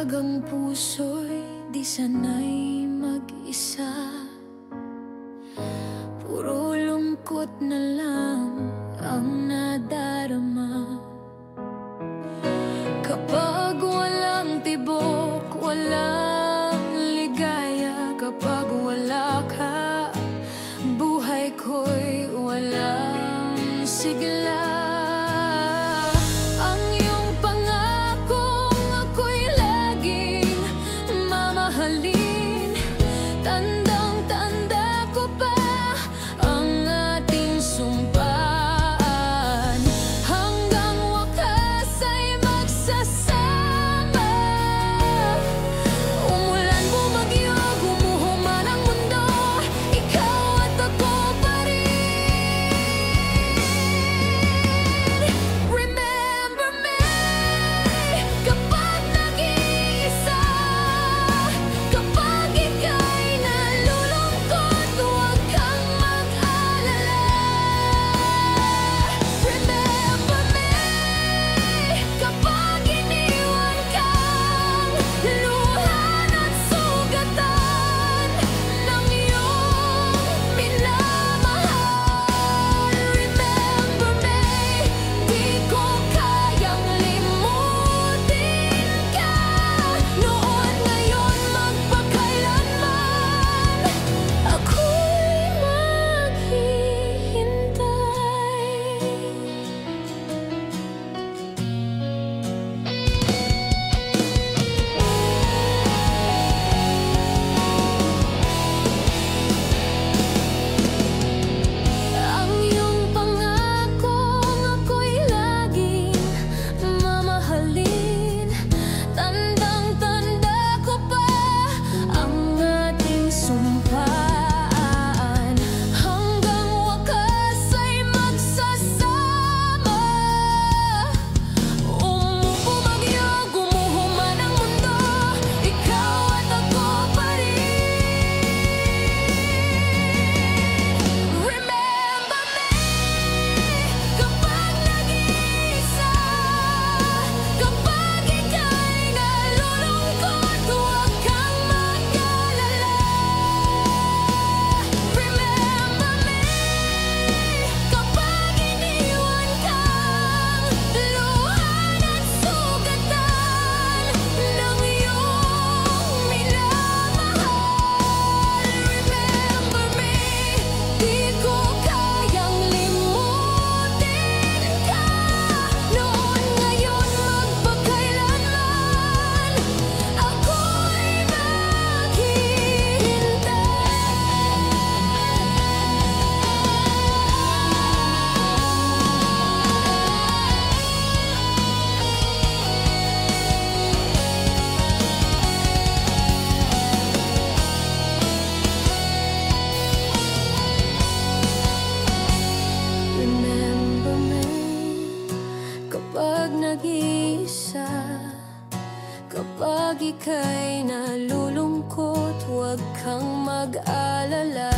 Kapag ang puso'y di sanay mag-isa, puro lungkot na lang ang nadarama. Kapag walang tibok, walang ligaya, kapag wala ka, buhay ko'y walang sigla. Ang iyong pangakong ako'y laging mamahalin, tandang-tanda ko pa ang ating sumpaan. Hanggang wakas ay magsasama. Umulan, bumagyo, gumuho man ang mundo, ikaw at ako pa rin. Remember me kapag nag-iisa, kapag ika'y nalulungkot, huwag kang mag-alala. Remember me kapag iniwan kang luhan at sugatan ng iyong minamahal. Remember me, di ko kayang limutin ka, noon, ngayon, magpakailanman, ako'y maghihintay. Ang iyong pangakong ako'y laging mamahalin, tandang-tanda ko pa ang ating sumpaan. Hanggang wakas ay magsasama. Bumagyo, gumuho man ang mundo, ikaw at ako pa rin. Remember me kapag nag-iisa, kapag ika'y nalulungkot, huwag kang mag-alala. Remember me kapag iniwan kang luhan at sugatan ng iyong minamahal. Remember me, di ko kayang limutin ka, noon, ngayon, magpakailanman, ako'y Remember me kapag nag-iisa, kapag ika'y nalulungkot, huwag kang mag-alala.